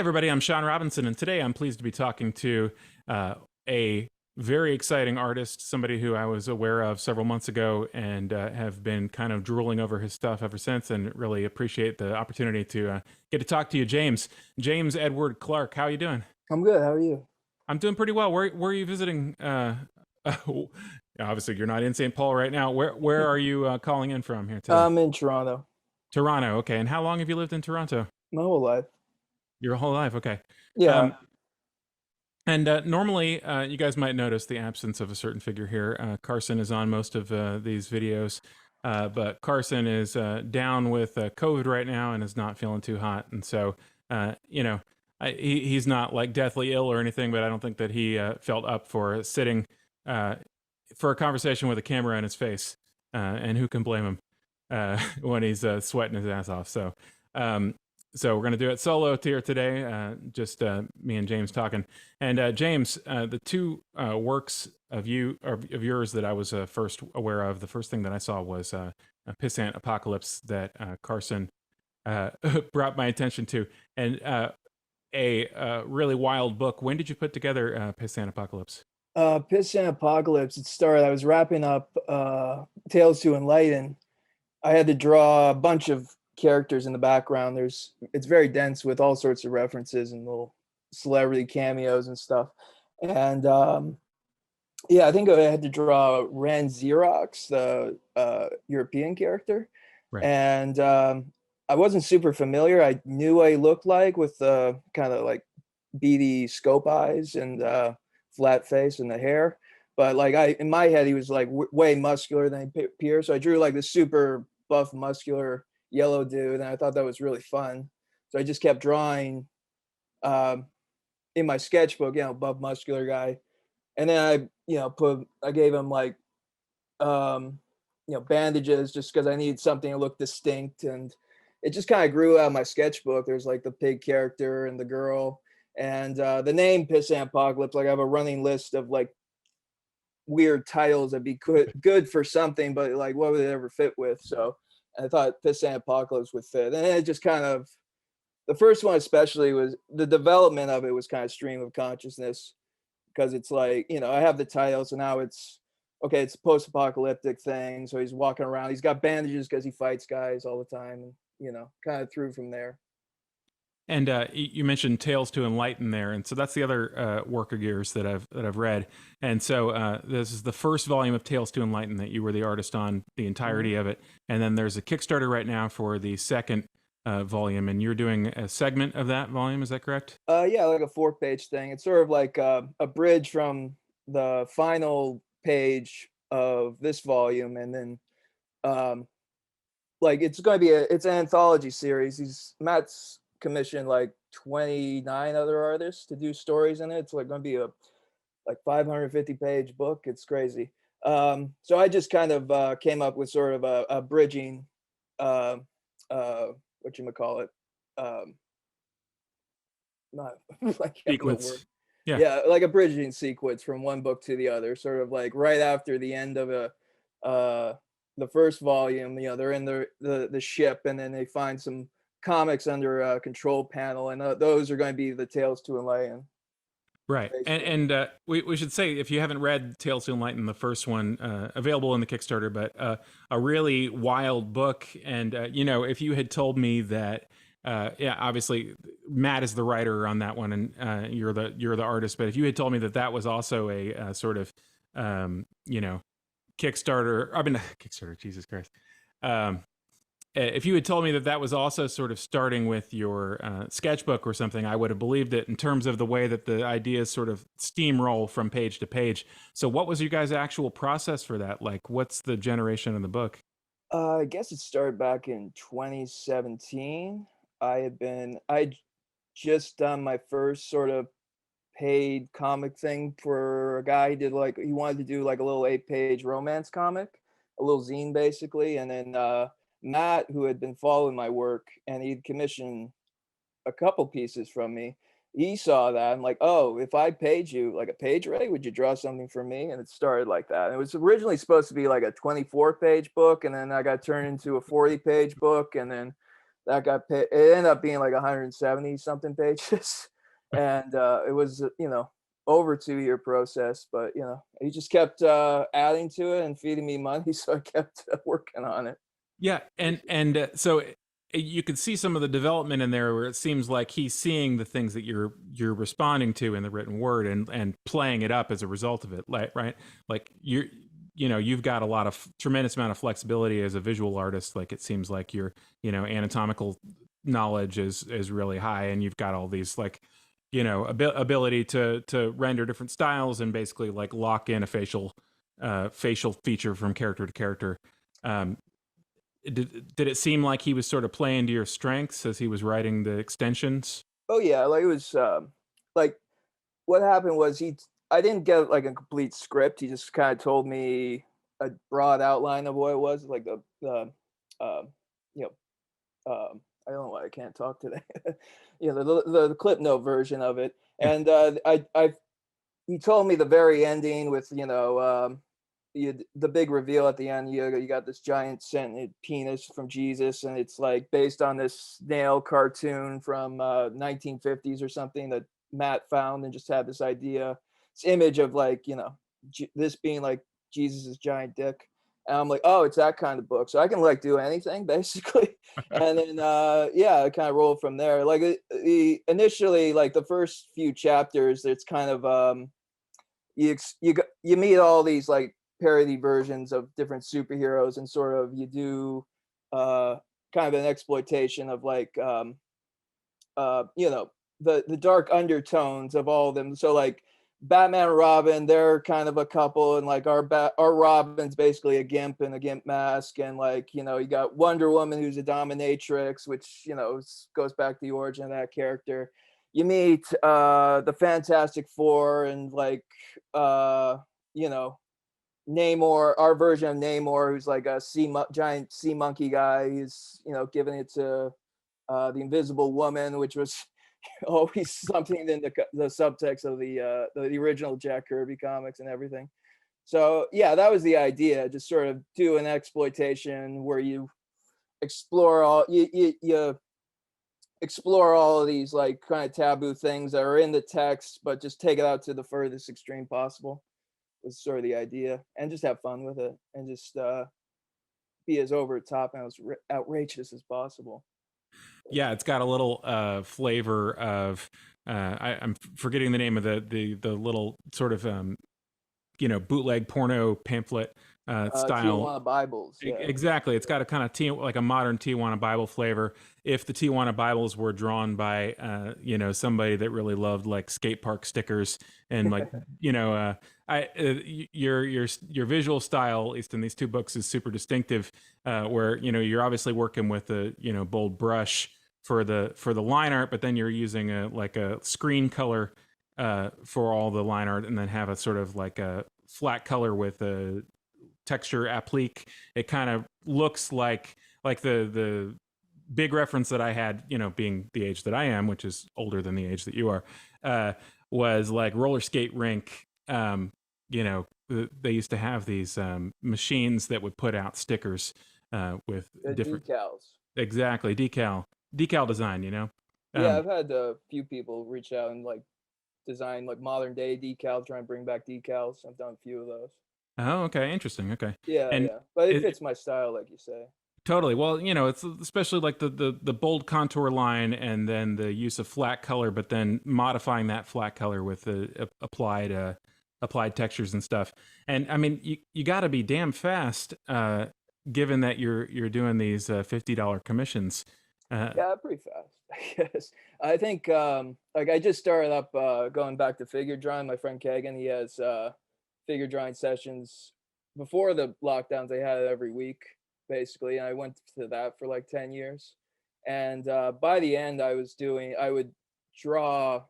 everybody, I'm Sean Robinson, and today I'm pleased to be talking to a very exciting artist, somebody who I was aware of several months ago and have been kind of drooling over his stuff ever since, and really appreciate the opportunity to get to talk to you, James. James Edward Clark, how are you doing? I'm good. How are you? I'm doing pretty well. Where are you visiting? Obviously, you're not in St. Paul right now. Where are you calling in from here today? I'm in Toronto Toronto, okay. And how long have you lived in Toronto? my whole life. Your whole life, okay. Yeah. Um, And normally, you guys might notice the absence of a certain figure here. Carson is on most of these videos, but Carson is down with COVID right now and is not feeling too hot. And so, you know, he's not like deathly ill or anything, but I don't think that he felt up for sitting for a conversation with a camera in his face. And who can blame him when he's sweating his ass off? Um, so we're going to do it solo here today, just me and James talking. And James, the two works of yours that I was first aware of, the first thing that I saw was a Pissant Apocalypse that Carson brought my attention to, and a really wild book. When did you put together Pissant Apocalypse? Pissant Apocalypse. It started. I was wrapping up Tales to Enlighten. I had to draw a bunch of characters in the background. It's very dense with all sorts of references and little celebrity cameos and stuff. And yeah, I think I had to draw Ran Xerox, the European character. Right. And I wasn't super familiar. I knew what he looked like with the kind of like beady scope eyes and flat face and the hair. But like in my head, he was like way muscular than he appeared. So I drew like this super buff, muscular yellow dude, and I thought that was really fun. So I just kept drawing in my sketchbook, buff, muscular guy. And then I gave him like bandages just because I needed something to look distinct, and it just kind of grew out of my sketchbook. There's like the pig character and the girl, and the name Pissant Apocalypse. Like I have a running list of like weird titles that'd be good for something, but like what would it ever fit with? So I thought Pissant Apocalypse would fit, and it just kind of, the first one especially, was the development of it was kind of stream of consciousness, because it's like, I have the title, so now it's okay, it's a post-apocalyptic thing, so he's walking around, he's got bandages because he fights guys all the time, and kind of through from there. And you mentioned Tales to Enlighten there, and so that's the other work of yours that I've read. And so this is the first volume of Tales to Enlighten that you were the artist on the entirety of it. And then there's a Kickstarter right now for the second volume, and you're doing a segment of that volume. Is that correct? Yeah, like a 4-page thing. It's sort of like a bridge from the final page of this volume, and then like it's going to be it's an anthology series. Matt's commissioned like 29 other artists to do stories in it. It's like going to be a like 550-page book. It's crazy. So I just kind of came up with sort of a bridging whatchamacallit, not like Sequence. yeah, like a bridging sequence from one book to the other, sort of like right after the end of the first volume. They're in the ship, and then they find some comics under a control panel, and those are going to be the Tales to Enlighten. Right. And we should say, if you haven't read Tales to Enlighten, the first one, available in the Kickstarter, but a really wild book. And, if you had told me that, yeah, obviously Matt is the writer on that one, and you're the artist, but if you had told me that that was also a sort of, Kickstarter, Kickstarter, Jesus Christ. If you had told me that that was also sort of starting with your sketchbook or something, I would have believed it in terms of the way that the ideas sort of steamroll from page to page. So what was your guys' actual process for that? Like, what's the generation of the book? I guess it started back in 2017. I'd just done my first sort of paid comic thing for a guy. He wanted to do like a little 8-page romance comic, a little zine basically. And then Matt, who had been following my work, and he'd commissioned a couple pieces from me, he saw that and like, oh, if I paid you like a page rate, would you draw something for me? And it started like that. And it was originally supposed to be like a 24-page book, and then I got turned into a 40-page book, and then that got paid. It ended up being like 170 something pages, and it was over 2 year process. But he just kept adding to it and feeding me money, so I kept working on it. Yeah, so you could see some of the development in there where it seems like he's seeing the things that you're responding to in the written word and playing it up as a result of it, like right, like you've got a lot of tremendous amount of flexibility as a visual artist. Like it seems like your anatomical knowledge is really high, and you've got all these like ability to render different styles and basically like lock in a facial feature from character to character. Um, did it seem like he was sort of playing to your strengths as he was writing the extensions? Oh yeah, like it was like what happened was I didn't get like a complete script. He just kind of told me a broad outline of what it was, like uh, you know I don't know why I can't talk today. The clip note version of it, Yeah. and I he told me the very ending with the big reveal at the end. You got this giant sentient penis from Jesus, and it's like based on this snail cartoon from 1950s or something that Matt found and just had this idea, this image of like this being like Jesus's giant dick. And I'm like, oh, it's that kind of book, so I can like do anything basically. And then yeah, I kind of rolled from there. Like initially, like the first few chapters, it's kind of you meet all these like parody versions of different superheroes, and sort of you do uh kind of an exploitation of like the dark undertones of all of them. So like Batman and Robin, they're kind of a couple, and like our Robin's basically a gimp in a gimp mask, and like you got Wonder Woman, who's a dominatrix, which goes back to the origin of that character. You meet the Fantastic Four, and like you know Namor, our version of Namor, who's like a giant sea monkey guy. He's giving it to the Invisible Woman, which was always something in the subtext of the original Jack Kirby comics and everything. So yeah, that was the idea. Just sort of do an exploitation where you explore you explore all of these like kind of taboo things that are in the text, but just take it out to the furthest extreme possible. Was sort of the idea, and just have fun with it, and just be as over the top and as outrageous as possible. Yeah, it's got a little flavor of I'm forgetting the name of the little sort of bootleg porno pamphlet style. Tijuana Bibles, yeah. Exactly. It's got a kind of like a modern Tijuana Bible flavor. If the Tijuana Bibles were drawn by, somebody that really loved like skate park stickers and like, your visual style, at least in these two books, is super distinctive. Where you're obviously working with a bold brush for the line art, but then you're using a screen color for all the line art, and then have a sort of like a flat color with a texture applique. It kind of looks like the big reference that I had, being the age that I am, which is older than the age that you are, was like roller skate rink. They used to have these machines that would put out stickers with The different, decals. exactly, decal design. Yeah, Um, I've had a few people reach out and like design like modern day decals, try and bring back decals. I've done a few of those. oh, okay, interesting. Okay, Yeah, and yeah, but it it, fits my style, like you say. totally. Well, it's especially like the bold contour line, and then the use of flat color, but then modifying that flat color with the applied textures and stuff. And I mean, you got to be damn fast, given that you're doing these $50 commissions. Yeah, pretty fast, I guess. I think like I just started up going back to figure drawing. My friend Kagan, he has figure drawing sessions. Before the lockdowns, they had it every week, basically, and I went to that for like 10 years. And by the end, I would draw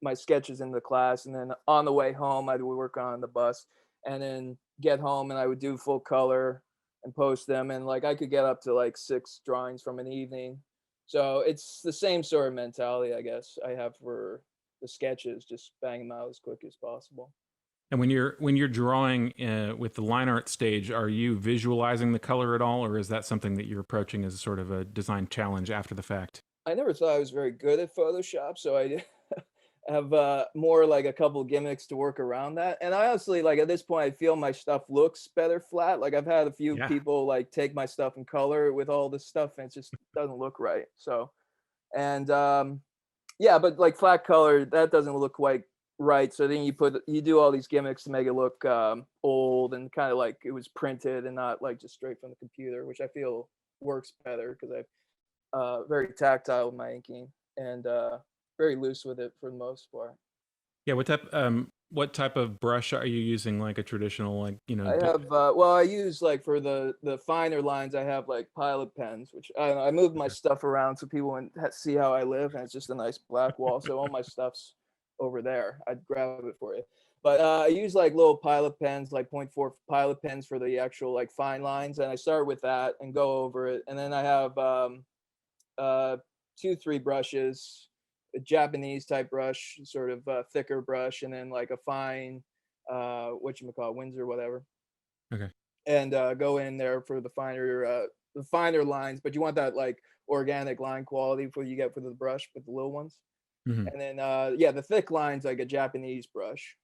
my sketches in the class, and then on the way home, I would work on the bus, and then get home, and I would do full color and post them, and like I could get up to like 6 drawings from an evening. So it's the same sort of mentality, I guess, I have for the sketches, just bang them out as quick as possible. And when you're drawing with the line art stage, are you visualizing the color at all, or is that something that you're approaching as a sort of a design challenge after the fact? I never thought I was very good at Photoshop, so I have more like a couple gimmicks to work around that. And I honestly, like at this point, I feel my stuff looks better flat. Like I've had a few Yeah. people like take my stuff and color it with all this stuff, and it just doesn't look right. So, and yeah, but like flat color, that doesn't look quite right. So then you do all these gimmicks to make it look old and kind of like it was printed and not like just straight from the computer, which I feel works better because I very tactile with my inking and very loose with it for the most part. Yeah. What type of brush are you using? Like a traditional, like I have well, I use like for the finer lines, I have like pilot pens, which I move my stuff around so people can see how I live, and it's just a nice black wall. So all my stuff's over there. I'd grab it for you. But I use like little pilot pens, like .4 pilot pens for the actual like fine lines, and I start with that and go over it, and then I have uh, 2, 3 brushes, a Japanese type brush, sort of thicker brush, and then like a fine, what you call it, Windsor, whatever, Okay. and go in there for the finer lines. But you want that like organic line quality for you get for the brush with the little ones. Hmm. And then yeah, the thick lines like a Japanese brush,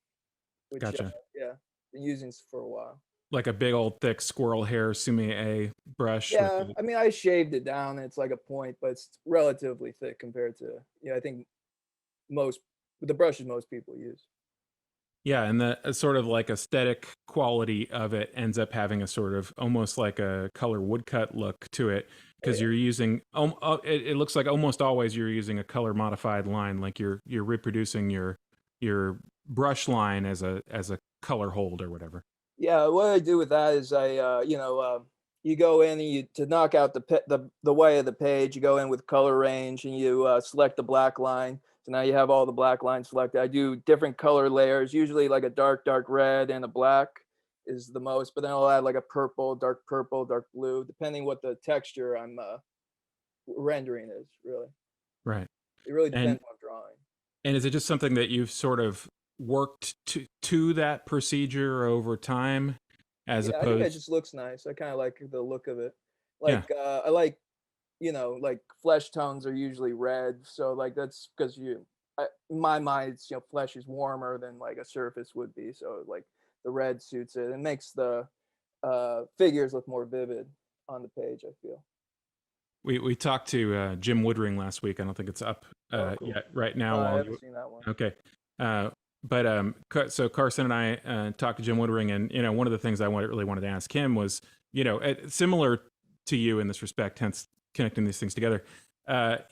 which Gotcha. yeah, been using for a while. Like a big old thick squirrel hair sumi-e brush with Yeah, the, I mean, I shaved it down, and it's like a point, but it's relatively thick compared to, yeah, I think most the brushes most people use. yeah, and the sort of like aesthetic quality of it ends up having a sort of almost like a color woodcut look to it Oh because yeah, you're using it looks like almost always you're using a color modified line, like you're reproducing your brush line as a color hold or whatever. yeah. What I do with that is you go in and you to knock out the way of the page. You go in with color range and you select the black line. So now you have all the black lines selected. I do different color layers, usually like a dark red and a black is the most, but then I'll add like a purple, dark blue, depending what the texture I'm rendering is. Really, Right. it really And depends on drawing. and is it just something that you've sort of worked to that procedure over time as Yeah, I think it opposed just looks nice. I kind of like the look of it. yeah. Like I like like flesh tones are usually red, so like that's because in my mind, it's flesh is warmer than like a surface would be, so like the red suits it. It makes the figures look more vivid on the page, I feel. We talked to Jim Woodring last week. I don't think it's up Oh, cool. yet right now. I While haven't you seen that one. okay, but so Carson and I talked to Jim Woodring, and one of the things I really wanted to ask him was similar to you in this respect, hence connecting these things together.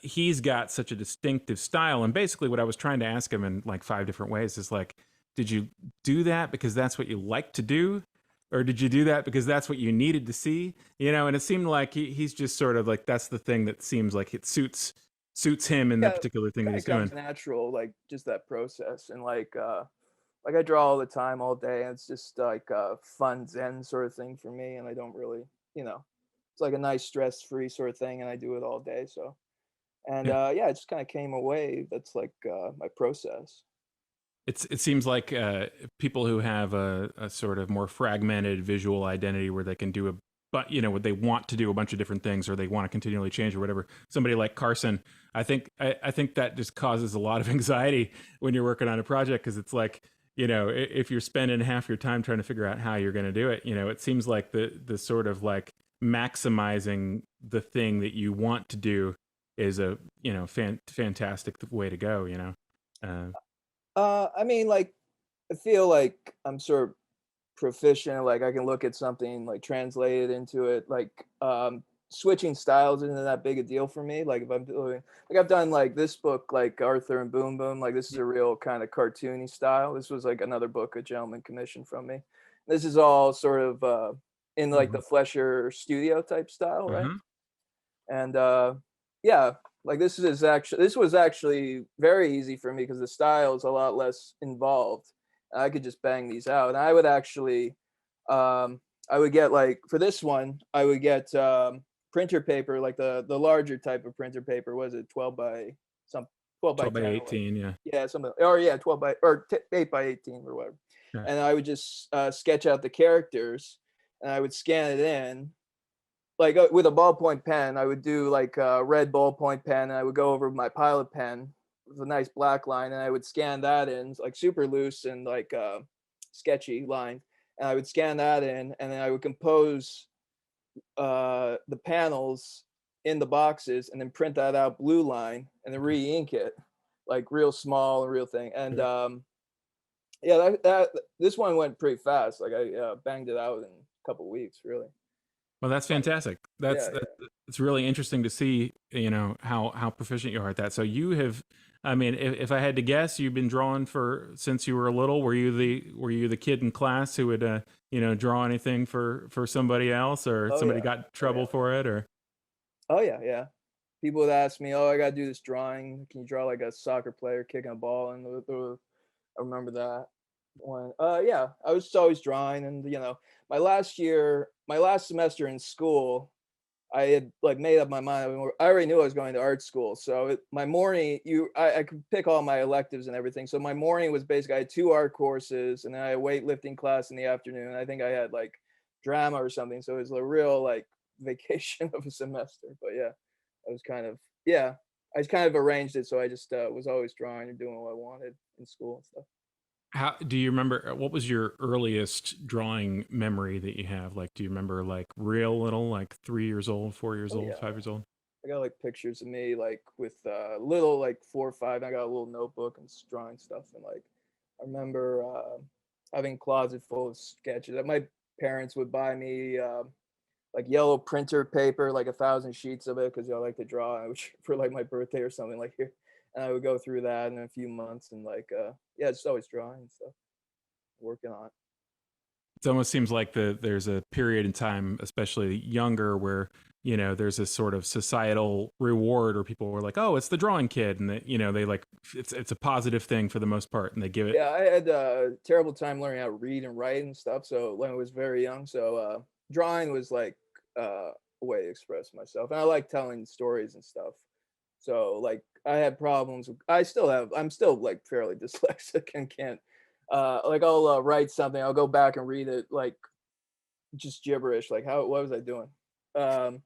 He's got such a distinctive style, and basically what I was trying to ask him in like 5 different ways is like, did you do that because that's what you like to do? Or did you do that because that's what you needed to see? And it seemed like he's just sort of like that's the thing that seems like it suits him in the Yeah, particular thing that kind he's of doing. comes natural, like just that process, and like I draw all the time, all day, and it's just like a fun zen sort of thing for me, and I don't really, it's like a nice stress-free sort of thing, and I do it all day. So, and Yeah, yeah, it just kind of came away. That's like my process. it seems like people who have a sort of more fragmented visual identity where they can do but what they want to do a bunch of different things or they want to continually change or whatever. Somebody like Carson, I think that just causes a lot of anxiety when you're working on a project because it's like if you're spending half your time trying to figure out how you're going to do it, it seems like the sort of like maximizing the thing that you want to do is a fantastic way to go. Uh, I mean, like I feel like I'm sort of proficient. Like I can look at something, like translate it into it. Like switching styles isn't that big a deal for me. Like if I'm doing, like I've done like this book, like Arthur and Boom Boom. Like this is a real kind of cartoony style. This was like another book a gentleman commissioned from me. This is all sort of in like the mhm, Flesher studio type style, right? mhm. And yeah, like this was actually very easy for me because the style is a lot less involved. I could just bang these out, and I would actually um I would get like for this one I would get printer paper, like the larger type of printer paper. Was it 12 by some 12 by 12 by 10 or like, 18, yeah. yeah, something, or yeah, 12 by or 8 by 18 or whatever. Yeah. and I would just sketch out the characters, and I would scan it in like with a ballpoint pen. I would do like a red ballpoint pen, and I would go over my Pilot pen with a nice black line, and I would scan that in like super loose and like sketchy line, and I would scan that in, and then I would compose the panels in the boxes, and then print that out blue line, and then re-ink it like real small and real thing. And Okay. yeah, that this one went pretty fast. Like I banged it out in a couple of weeks, really. Well, that's But fantastic. yeah, That's it's really interesting to see, how proficient you are at that. So you have, I mean, if I had to guess, you've been drawing for since you were little. Were you the kid in class who would draw anything for somebody else, or oh somebody yeah, got in oh yeah, trouble for it, or oh yeah, yeah. People would ask me, "Oh, I gotta do this drawing. Can you draw like a soccer player kicking a ball?" And I remember that one. Yeah, I was always drawing, and my last semester in school, I had like made up my mind. I already knew I was going to art school, so my morning, I could pick all my electives and everything. So my morning was basically I had two art courses, and then I had a weightlifting class in the afternoon. I think I had like drama or something, so it was a real like vacation of a semester. But yeah, I was kind of yeah, I just kind of arranged it so I just was always drawing and doing what I wanted in school and stuff. how do you remember? What was your earliest drawing memory that you have? Like, do you remember like real little, like 3 years old, 4 years Oh old, yeah, 5 years old? I got like pictures of me like with little like 4 or 5. I got a little notebook and drawing stuff, and like I remember having a closet full of sketches that my parents would buy me like yellow printer paper, like 1,000 sheets of it, because I like to draw, which for like my birthday or something like here, and I would go through that in a few months, and like yeah, just always drawing and stuff, working on it. It almost seems like there's a period in time, especially younger, where there's this sort of societal reward, or people were like, "Oh, it's the drawing kid," and that they like it's a positive thing for the most part, and they give it. Yeah, I had a terrible time learning how to read and write and stuff. So when I was very young, so drawing was like a way to express myself, and I like telling stories and stuff. So like I had problems. I still have. I'm still like fairly dyslexic and can't. Like I'll write something. I'll go back and read it like just gibberish. Like how what was I doing? Um,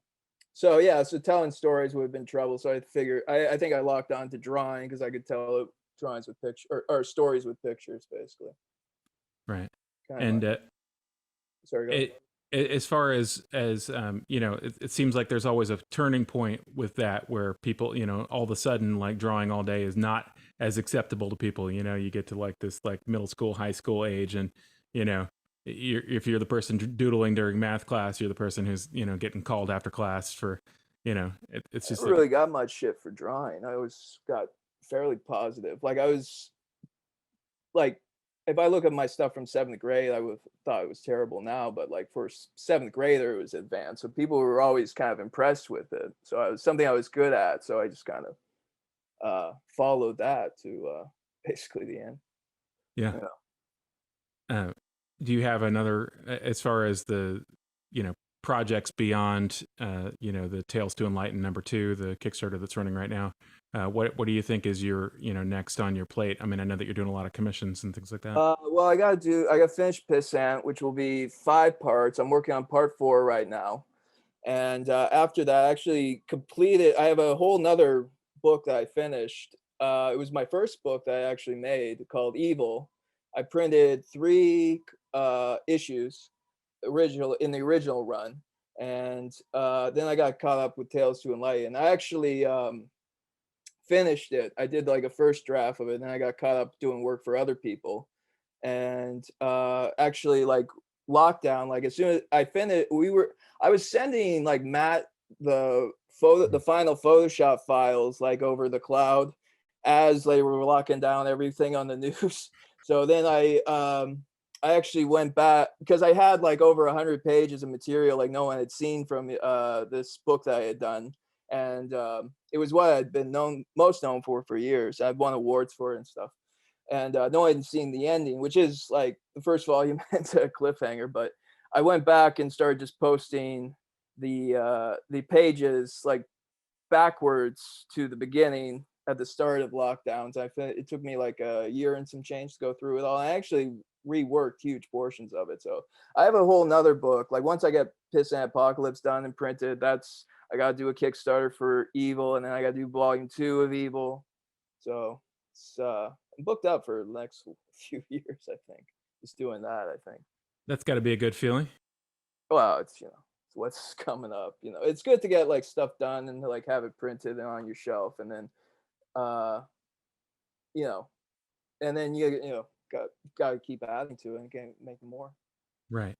so yeah, so telling stories would have been trouble. So I figured I think I locked on to drawing because I could tell drawings with picture or stories with pictures, basically. Right. Kind of my And sorry, go. it as far as it seems like there's always a turning point with that, where people, all of a sudden, like, drawing all day is not as acceptable to people. You get to like this, like, middle school, high school age, and you know if you're the person doodling during math class, you're the person who's getting called after class for it's I just never like. really got much shit for drawing. I always got fairly positive. Like I was like, if I look at my stuff from seventh grade, I would thought it was terrible now, but like for seventh grader, it was advanced. So people were always kind of impressed with it. So it was something I was good at. So I just kind of followed that to basically the end. Yeah. You know. Uh, do you have another, as far as the, projects beyond, the Tales to Enlighten #2, the Kickstarter that's running right now? What do you think is your, next on your plate? I mean, I know that you're doing a lot of commissions and things like that. Well, I got to finish Pissant, which will be 5 parts. I'm working on part 4 right now. And after that, I actually completed, I have a whole nother book that I finished. It was my first book that I actually made called Evil. I printed 3 issues in the original run. And then I got caught up with Tales to Enlighten. I actually finished it. I did like a first draft of it, and then I got caught up doing work for other people. And actually, like lockdown, like as soon as I finished, I was sending like Matt the final Photoshop files like over the cloud as they were locking down everything on the news. So then I actually went back because I had like over 100 pages of material like no one had seen from this book that I had done, and it was what I'd been most known for years. I'd won awards for it and stuff, and no one had seen the ending, which is like the first volume ends a cliffhanger. But I went back and started just posting the pages like backwards to the beginning at the start of lockdowns. It took me like a year and some change to go through it all. I actually reworked huge portions of it. So I have a whole nother book. Like once I get Pissant Apocalypse done and printed, that's I gotta do a Kickstarter for Evil, and then I gotta do volume 2 of Evil. So it's I'm booked up for the next few years, I think. Just doing that, I think. That's got to be a good feeling. Well, it's it's what's coming up. It's good to get like stuff done and to like have it printed and on your shelf, and then uh you know, and then got to keep adding to it and get making more. Right.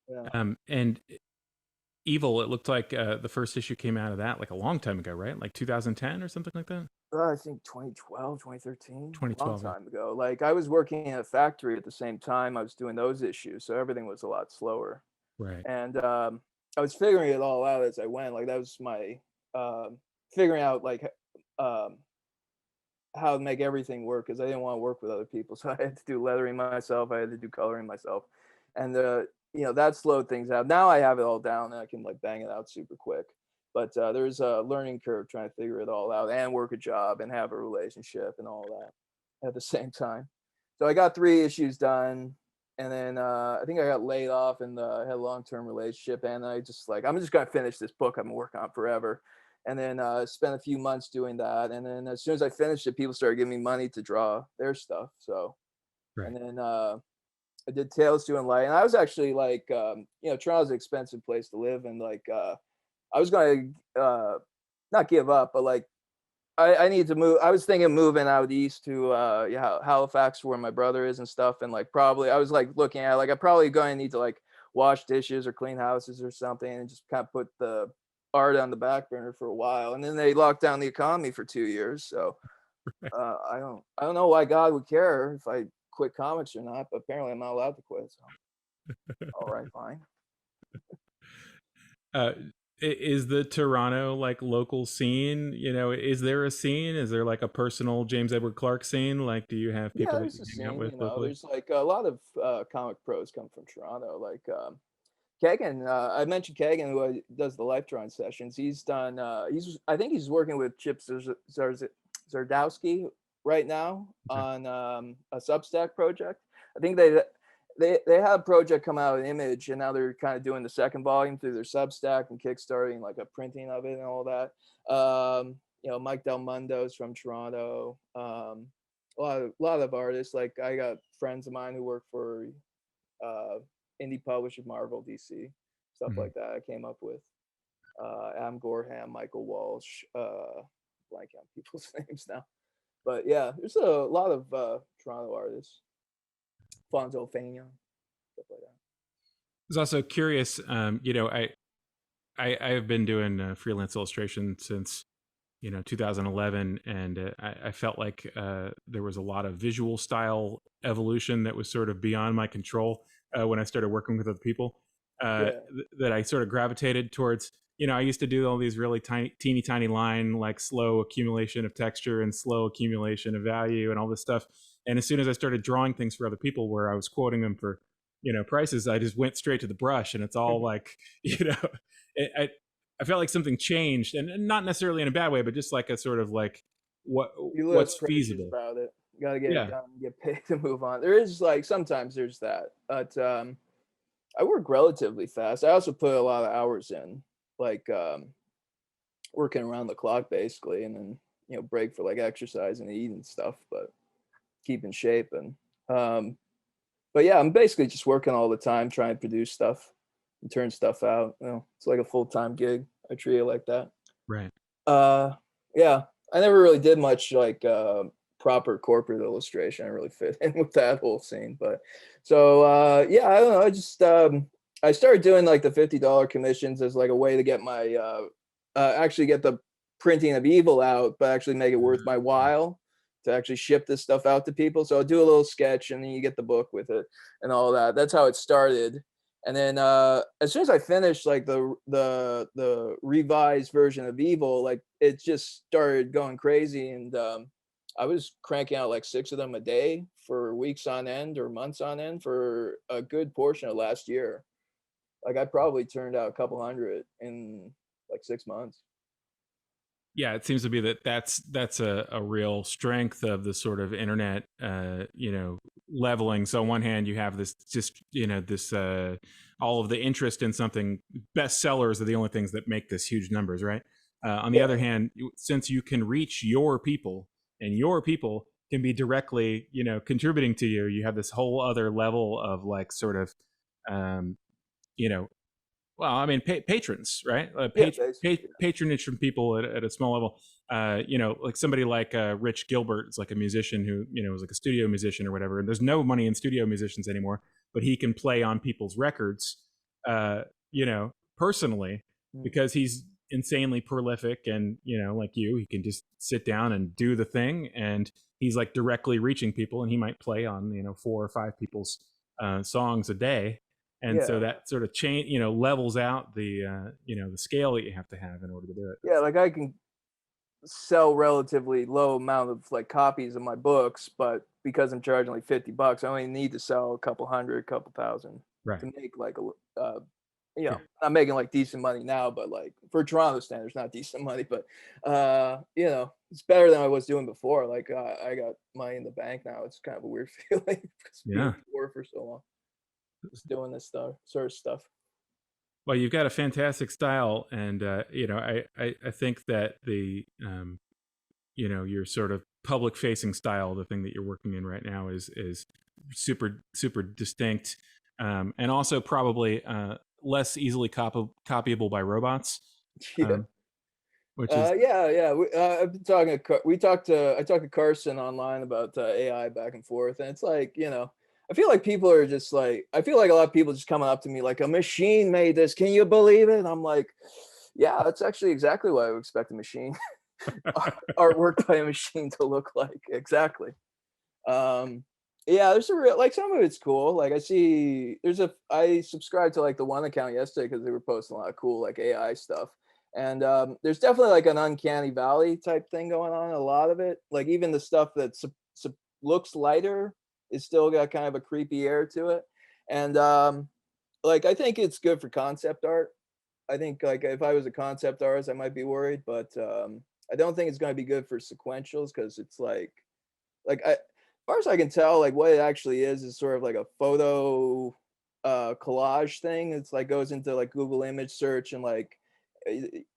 Yeah. And Evil, it looked like the first issue came out of that like a long time ago, right? Like 2010 or something like that. I think 2012, 2013, a long 2012. Yeah. time ago. Like I was working in a factory at the same time I was doing those issues, so everything was a lot slower. Right. And I was figuring it all out as I went. Like that was my figuring out like um, how to make everything work because I didn't want to work with other people, so I had to do lettering myself. I had to do coloring myself, and that slowed things out. Now I have it all down and I can like bang it out super quick. But there's a learning curve trying to figure it all out and work a job and have a relationship and all that at the same time. So I got 3 issues done, and then I think I got laid off and had a long-term relationship, and I just like I'm just gonna finish this book I've been working on forever, and then spent a few months doing that, and then as soon as I finished it, people started giving me money to draw their stuff. So Right. and then I did Tales to Enlighten. I was actually like Toronto's an expensive place to live, and like I was gonna not give up, but like I need to move. I was thinking moving out east to Halifax where my brother is and stuff, and like probably I was like looking at like I'm probably going to need to like wash dishes or clean houses or something, and just kind of put the art on the back burner for a while. And then they locked down the economy for 2 years, so I don't know why God would care if I quit comics or not, but apparently I'm not allowed to quit. So all right, fine. uh is the Toronto like local scene, is there a scene, is there like a personal James Edward Clark scene? Like, do you have Yeah, people that there's you a hang out scene. with locally? There's like a lot of comic pros come from Toronto. Like Kagan, I mentioned Kagan, who does the life drawing sessions. He's done. I think he's working with Chip Zardowski right now Okay. on a Substack project. I think they had a project come out in Image, and now they're kind of doing the second volume through their Substack and kickstarting like a printing of it and all that. Mike Del Mundo's from Toronto. A lot of artists. Like I got friends of mine who work for uh, indie publishers, Marvel, DC, stuff Mhm. like that. I came up with Adam Gorham, Michael Walsh, blank on people's names now. But yeah, there's a lot of Toronto artists, Fonzo Fania, stuff like that. I was also curious, I have been doing freelance illustration since 2011, and I felt like there was a lot of visual style evolution that was sort of beyond my control when I started working with other people. Yeah. That I sort of gravitated towards. I used to do all these really teeny tiny line, like slow accumulation of texture and slow accumulation of value and all this stuff. And as soon as I started drawing things for other people, where I was quoting them for prices, I just went straight to the brush, and it's all like I, I felt like something changed, and not necessarily in a bad way, but just like a sort of like You less what's precious feasible. about it. You gotta get it Yeah. done, get paid to move on. There is like sometimes there's that, but I work relatively fast. I also put a lot of hours in, like working around the clock basically, and then break for like exercise and eat and stuff, but keep in shape. And but yeah, I'm basically just working all the time trying to produce stuff and turn stuff out. It's like a full-time gig. I treat it like that. Right. uh yeah, I never really did much like proper corporate illustration. I really fit in with that whole scene. But so yeah, I don't know, I just I started doing like the $50 commissions as like a way to get my actually get the printing of Evil out, but actually make it worth my while to actually ship this stuff out to people. So I'll do a little sketch and then you get the book with it and all that. That's how it started. And then as soon as I finished like the revised version of Evil, like it just started going crazy, and I was cranking out like 6 of them a day for weeks on end or months on end for a good portion of last year. Like I probably turned out a couple hundred in like 6 months. Yeah, it seems to be that that's a real strength of the sort of internet, leveling. So on one hand, you have this just this all of the interest in something. Bestsellers are the only things that make this huge numbers, right? On the Yeah. other hand, since you can reach your people and your people can be directly contributing to you, you have this whole other level of like sort of um, you know well, I mean, patrons, right? Yeah, basically. Patronage from people at a small level. Like somebody like Rich Gilbert is like a musician who, is like a studio musician or whatever. And there's no money in studio musicians anymore, but he can play on people's records, personally Mm. because he's insanely prolific. And, like you, he can just sit down and do the thing. And he's like directly reaching people, and he might play on, 4 or 5 people's songs a day, and so Yeah. that sort of levels out the scale that you have to have in order to do it. Yeah, like I can sell relatively low amount of like copies of my books, but because I'm charging like $50, I only need to sell a couple hundred, couple thousand Right. to make like Yeah. I'm making like decent money now, but like for Toronto standards, not decent money, but it's better than I was doing before. Like I got money in the bank now. It's kind of a weird feeling because being Yeah. poor for so long, just doing this stuff, sort of stuff. Well, you've got a fantastic style, and I think that the your sort of public facing style, the thing that you're working in right now, is super super distinct, and also probably less easily copyable by robots, Yeah. which is Yeah. I've been talking to I talked to Carson online about AI back and forth, and it's like I feel like people are just like I feel like a lot of people just coming up to me like a machine made this. Can you believe it? And I'm like, yeah, that's actually exactly what I would expect a machine artwork by a machine to look like. Exactly. Um, yeah, there's a real like some of it's cool. Like I subscribed to like the one account yesterday because they were posting a lot of cool like AI stuff. And there's definitely like an uncanny valley type thing going on. A lot of it, like even the stuff that looks lighter, is still got kind of a creepy air to it. And like I think it's good for concept art. I think like if I was a concept artist, I might be worried, but I don't think it's going to be good for sequentials because it's as far as I can tell, like what it actually is sort of like a photo collage thing. It's like goes into like Google image search and like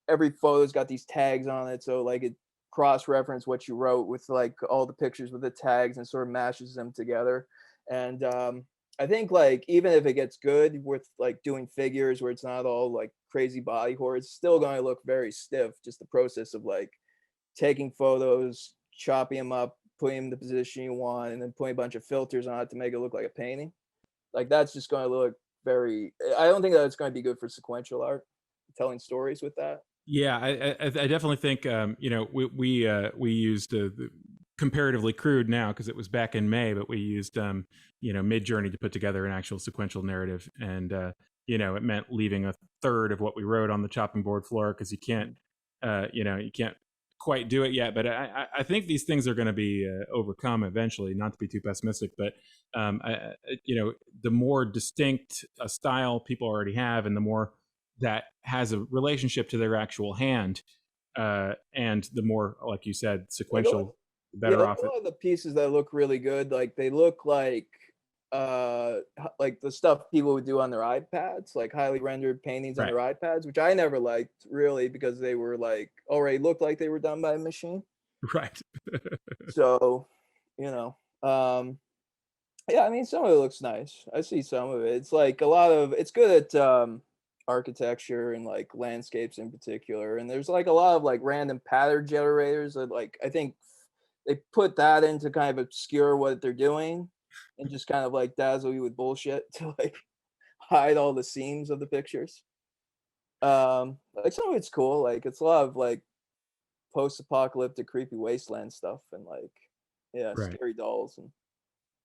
every photo's got these tags on it, so like it cross reference what you wrote with like all the pictures with the tags and sort of mashes them together. And I think like even if it gets good with like doing figures where it's not all like crazy body horror, it's still going to look very stiff. Just the process of like taking photos, chopping them up, putting them in the position you want, and then putting a bunch of filters on it to make it look like a painting. Like that's just going to look very. I don't think that it's going to be good for sequential art, telling stories with that. Yeah, I definitely think we used the comparatively crude now because it was back in May, but we used Mid Journey to put together an actual sequential narrative, and it meant leaving a third of what we wrote on the chopping board floor because you can't quite do it yet. But I think these things are going to be overcome eventually. Not to be too pessimistic, but the more distinct a style people already have, and the more that has a relationship to their actual hand, and the more, like you said, Like a lot, sequential, the yeah, better like off a it. lot of the pieces that look really good, like they look like the stuff people would do on their iPads, like highly rendered paintings on Right. their iPads, which I never liked really because they were like already looked like they were done by a machine. Right. So, you know, um, yeah, I mean, some of it looks nice. I see some of it. It's like a lot of it's good at architecture and like landscapes in particular. And there's like a lot of like random pattern generators that like I think they put that in to kind of obscure what they're doing and just kind of like dazzle you with bullshit to like hide all the seams of the pictures. Like some of it's cool. Like it's a lot of like post-apocalyptic creepy wasteland stuff and like yeah, Right. scary dolls and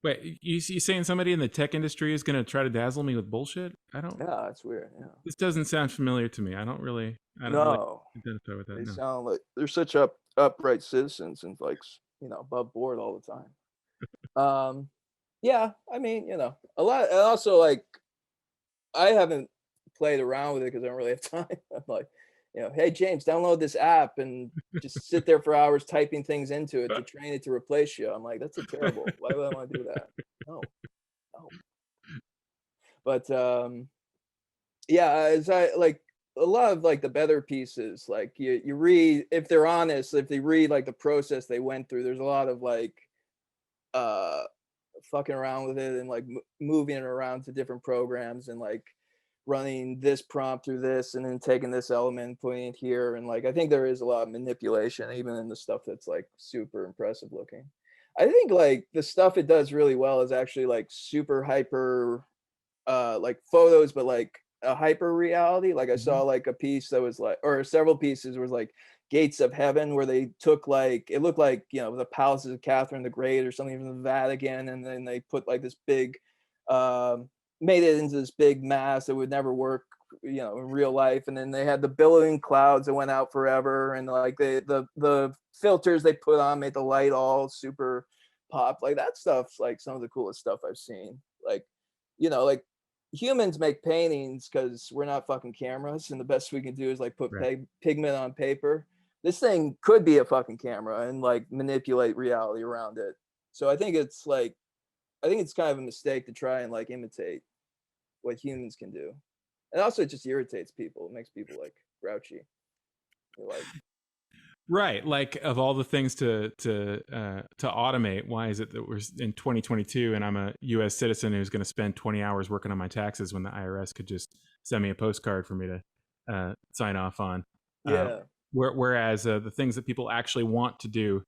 Wait, you saying somebody in the tech industry is going to try to dazzle me with bullshit? I don't. yeah, it's weird. Yeah. This doesn't sound familiar to me. I don't really No, identify with that. they No. sound like they're such upright citizens and like above board all the time. Yeah, I mean, a lot. And also, like, I haven't played around with it because I don't really have time. I'm like, hey James, download this app and just sit there for hours typing things into it to train it to replace you. I'm like, that's a terrible. Why would I want to do that? No, no. But yeah, as I like a lot of like the better pieces, like you read, if they're honest, if they read like the process they went through, there's a lot of like uh fucking around with it and like moving it around to different programs and like running this prompt through this and then taking this element and putting it here. And like I think there is a lot of manipulation even in the stuff that's like super impressive looking. I think like the stuff it does really well is actually like super hyper like photos, but like a hyper reality. Like I Mhm. saw like a piece that was like, or several pieces was like Gates of Heaven, where they took like it looked like the palaces of Catherine the Great or something from the Vatican, and then they put like this big, um, made it into this big mass that would never work, in real life. And then they had the billowing clouds that went out forever, and like the filters they put on made the light all super pop. Like that stuff's like some of the coolest stuff I've seen. Like humans make paintings because we're not fucking cameras, and the best we can do is like put Right. pigment on paper. This thing could be a fucking camera and like manipulate reality around it. So I think it's kind of a mistake to try and like imitate what humans can do. And also it just irritates people. It makes people like grouchy. You're like, Right. Like of all the things to automate, why is it that we're in 2022 and I'm a U.S. citizen who's going to spend 20 hours working on my taxes when the IRS could just send me a postcard for me to sign off on? Uh, yeah. whereas the things that people actually want to do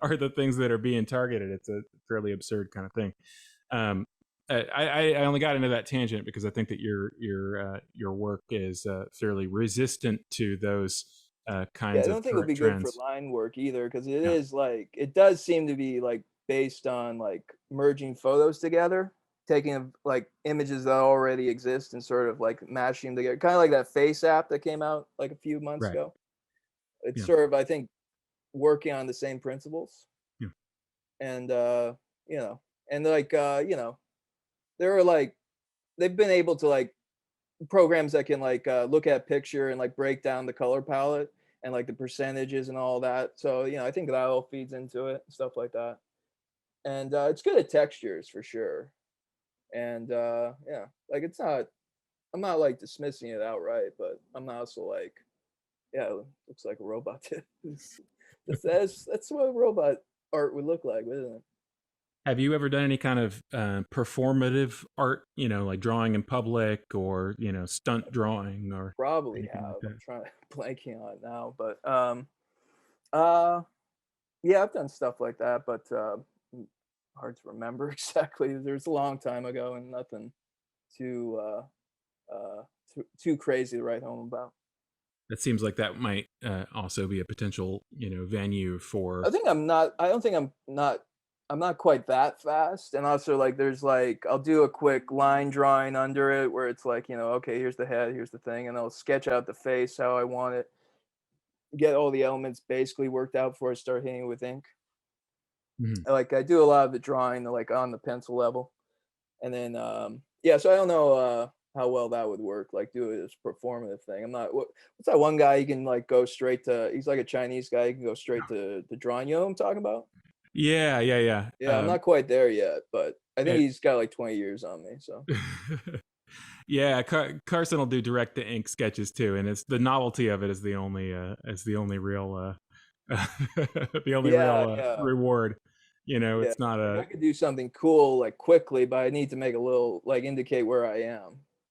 are the things that are being targeted. It's a fairly absurd kind of thing. Um, I only got into that tangent because I think that your work is fairly resistant to those Yeah, I kinds of don't think it'll be good for trends. line work either, because it Yeah. is like it does seem to be like based on like merging photos together, taking like images that already exist and sort of like mashing them together, kind of like that Face app that came out like a few months Right. ago. It's Yeah. sort of, I think, working on the same principles, Yeah. and you know, and like there are like they've been able to like programs that can like look at a picture and like break down the color palette and like the percentages and all that. So I think that all feeds into it, stuff like that. And it's good at textures for sure. And yeah, like it's not. I'm not like dismissing it outright, but I'm not also like, yeah, it looks like a robot. That's what robot art would look like, isn't it? Have you ever done any kind of performative art? Like drawing in public, or stunt drawing, or Probably anything like have. I'm that? trying blanking on it now, but uh yeah, I've done stuff like that, but hard to remember exactly. There's a long time ago and nothing too too crazy to write home about. That seems like that might also be a potential, venue for. I don't think I'm not quite that fast. And also like there's like I'll do a quick line drawing under it where it's like, okay, here's the head, here's the thing, and I'll sketch out the face how I want it, get all the elements basically worked out before I start hitting with ink. Mhm. Like I do a lot of the drawing like on the pencil level. And then yeah, so I don't know how well that would work, like do it as a performative thing. I'm not what's that one guy you can like go straight to, he's like a Chinese guy, you can go straight to the drawing, you know what I'm talking about? Yeah, yeah, yeah. Yeah, I'm not quite there yet, but I think And he's got like 20 years on me, so yeah, Carson will do direct to ink sketches too, and it's the novelty of it is the only real the only yeah, real yeah, reward. yeah. It's not Like a I could do something cool like quickly, but I need to make a little like indicate where I am.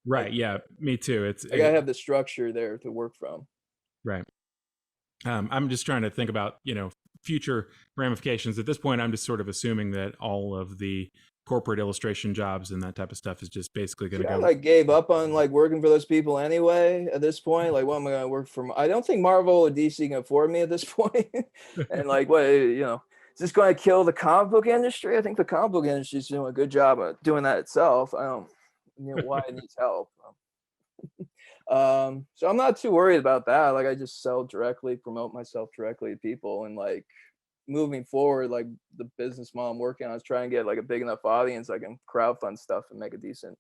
Like right. Yeah, me too. I gotta have the structure there to work from. Right. I'm just trying to think about future ramifications. At this point, I'm just sort of assuming that all of the corporate illustration jobs and that type of stuff is just basically going See, to I go. like gave up on like working for those people anyway at this point. Like, what am I gonna work for? I don't think Marvel or DC can afford me at this point. And like, what is this going to kill the comic book industry? I think the comic book industry is doing a good job of doing that itself. I don't, why it needs help. So I'm not too worried about that. Like, I just sell directly, promote myself directly to people, and like moving forward, like the business model I'm working on is trying to get like a big enough audience I can crowdfund stuff and make a decent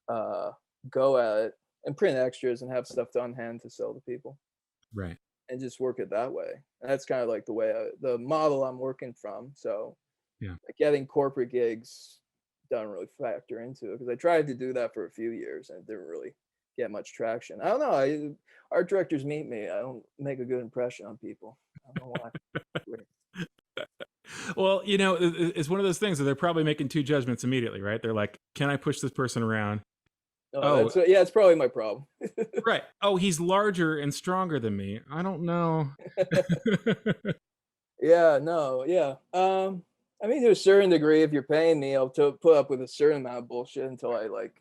uh, go at it. and print extras and have stuff on hand to sell to people Right. and just work it that way. And that's kind of like the way the model I'm working from. So Yeah. like getting corporate gigs doesn't really factor into it because I tried to do that for a few years and it didn't really get much traction. I don't know. Art directors meet me. I don't make a good impression on people. I don't know why. Weird. Well, it's one of those things that they're probably making two judgments immediately, right? They're like, can I push this person around? Oh, Oh, yeah, it's probably my problem. right. Oh, he's larger and stronger than me. I don't know. Yeah, no, yeah. I mean, to a certain degree, if you're paying me, I'll put up with a certain amount of bullshit until I like,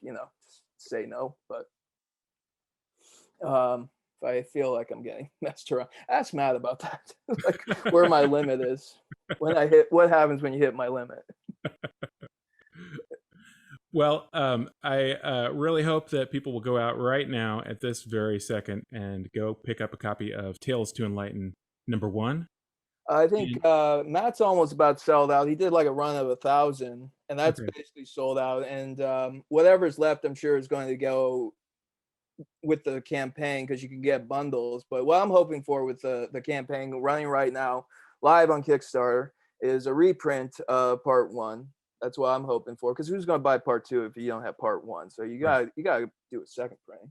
say no. But if I feel like I'm getting messed around, ask Matt about that. Like where my limit is when I hit. What happens when you hit my limit? Well, I really hope that people will go out right now at this very second and go pick up a copy of Tales to Enlighten #1. I think And, Matt's almost about sold out. He did like a run of 1,000, and that's okay, basically sold out. And whatever's left, I'm sure is going to go with the campaign because you can get bundles. But what I'm hoping for with the campaign running right now, live on Kickstarter, is a reprint of part one. That's what I'm hoping for. Because who's going to buy part two if you don't have part one? So right. you got to do a second printing.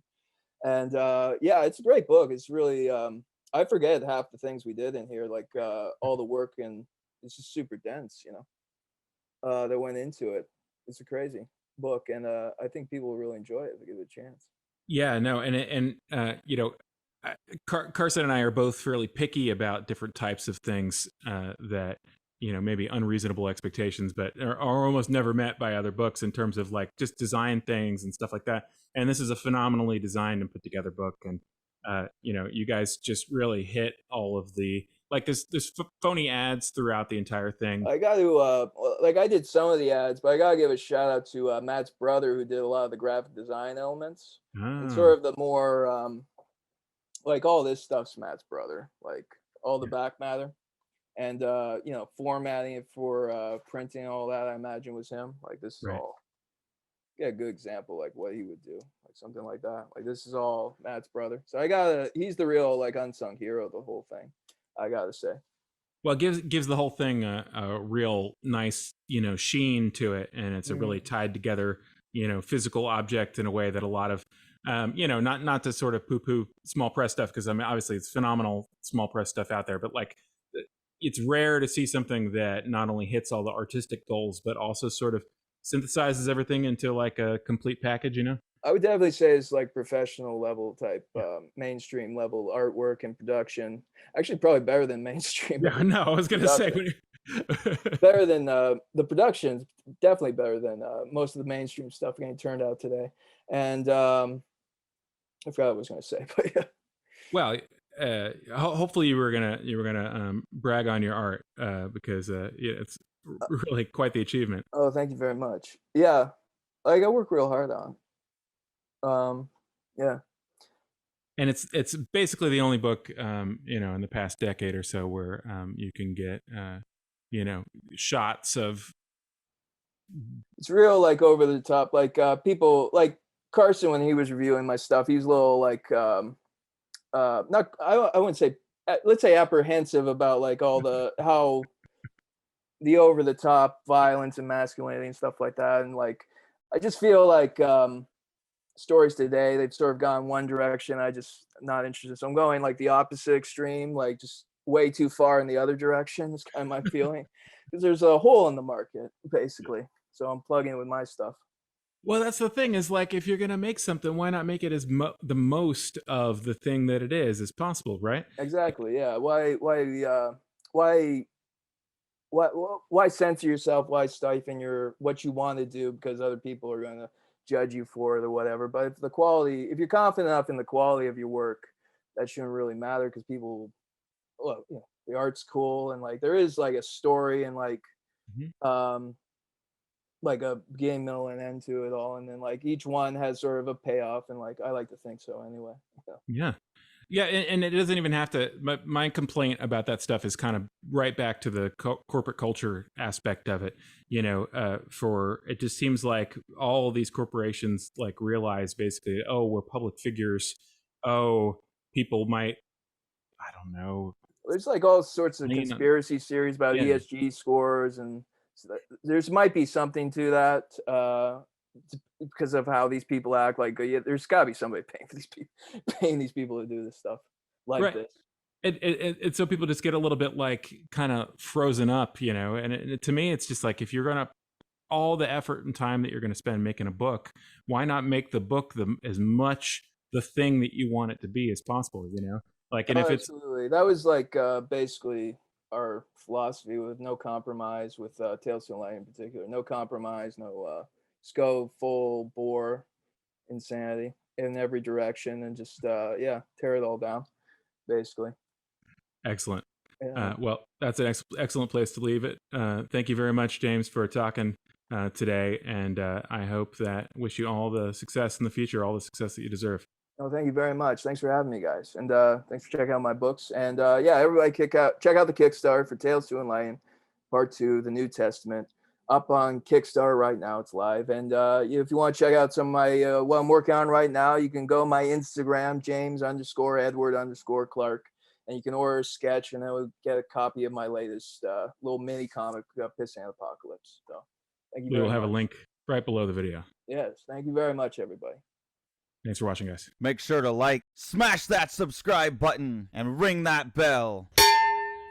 And yeah, it's a great book. It's really I forget half the things we did in here, like all the work, and it's just super dense, that went into it. It's a crazy book, and I think people will really enjoy it if they give it a chance. Yeah, no, Carson and I are both fairly picky about different types of things that maybe unreasonable expectations, but are almost never met by other books in terms of like just design things and stuff like that. And this is a phenomenally designed and put together book, and you guys just really hit all of the like there's phony ads throughout the entire thing. I got to like I did some of the ads, but I gotta give a shout out to Matt's brother who did a lot of the graphic design elements and Ah, sort of the more like all this stuff's Matt's brother, like all the yeah, back matter. And formatting it for printing and all that I imagine was him. Like this is right. all get a good example like what he would do, like something like that. Like this is all Matt's brother, so I gotta he's the real like unsung hero of the whole thing, I gotta say. Well, it gives the whole thing a real nice sheen to it, and it's a really Mm. tied together physical object in a way that a lot of not to sort of poo poo small press stuff, because I mean obviously it's phenomenal small press stuff out there, but like it's rare to see something that not only hits all the artistic goals but also sort of synthesizes everything into like a complete package. I would definitely say it's like professional level type, Yeah. mainstream level artwork and production. Actually, probably better than mainstream Yeah. No, I was gonna say. production. Better than the production's definitely better than most of the mainstream stuff getting turned out today. And I forgot what I was going to say, but yeah. Well, hopefully you were gonna brag on your art because yeah, it's really quite the achievement. Oh, thank you very much. Yeah, like I work real hard on. Yeah, And it's basically the only book in the past decade or so where you can get shots of. it's real like over the top. Like people like Carson when he was reviewing my stuff, he's a little like not I wouldn't say let's say apprehensive about like all the how the over the top violence and masculinity and stuff like that. And like I just feel like stories today they've sort of gone one direction. I just not interested, so I'm going like the opposite extreme, like just way too far in the other direction. It's kind of my feeling because there's a hole in the market basically, so I'm plugging it with my stuff. Well, that's the thing is like if you're gonna make something, why not make it as the most of the thing that it is as possible, right? Exactly, yeah. Why why why censor yourself, why stifle your what you want to do because other people are going to judge you for it or whatever. But if you're confident enough in the quality of your work, that shouldn't really matter because people, well, the art's cool and like there is like a story and Mhm. um like a beginning, middle, and end to it all, and then like each one has sort of a payoff, and like I like to think so anyway. Yeah. Yeah, and it doesn't even have to. My complaint about that stuff is kind of right back to the corporate culture aspect of it. For it just seems like all these corporations like realize basically, oh, we're public figures. Oh, people might, I don't know, There's like all sorts of lean on, conspiracy theories about yeah, ESG scores, and there's might be something to that because of how these people act. Like, yeah, there's got to be somebody paying for these people, paying these people to do this stuff like right. this. It so people just get a little bit like kind of frozen up, and to me, it's just like if you're gonna all the effort and time that you're going to spend making a book, why not make the book as much the thing that you want it to be as possible, like, and Oh, if it's absolutely. That was like basically our philosophy with no compromise with Tales to Enlighten in particular. No compromise, no just go full bore insanity in every direction and just yeah, tear it all down basically. excellent. Yeah. Well, that's an excellent place to leave it. Thank you very much, James, for talking today, and I hope that wish you all the success in the future, all the success that you deserve. No, thank you very much. Thanks for having me, guys, and thanks for checking out my books. And yeah, everybody, check out the Kickstarter for Tales to Enlighten, Part 2, the New Testament, up on Kickstarter right now. It's live. And if you want to check out some of my what I'm working on right now, you can go my Instagram, James_Edward_Clark, and you can order a sketch, and then we'll get a copy of my latest little mini comic, Pissant Apocalypse. So thank you We very will have much. a link right below the video. Yes, thank you very much, everybody. Thanks for watching, guys. Make sure to like, smash that subscribe button, and ring that bell.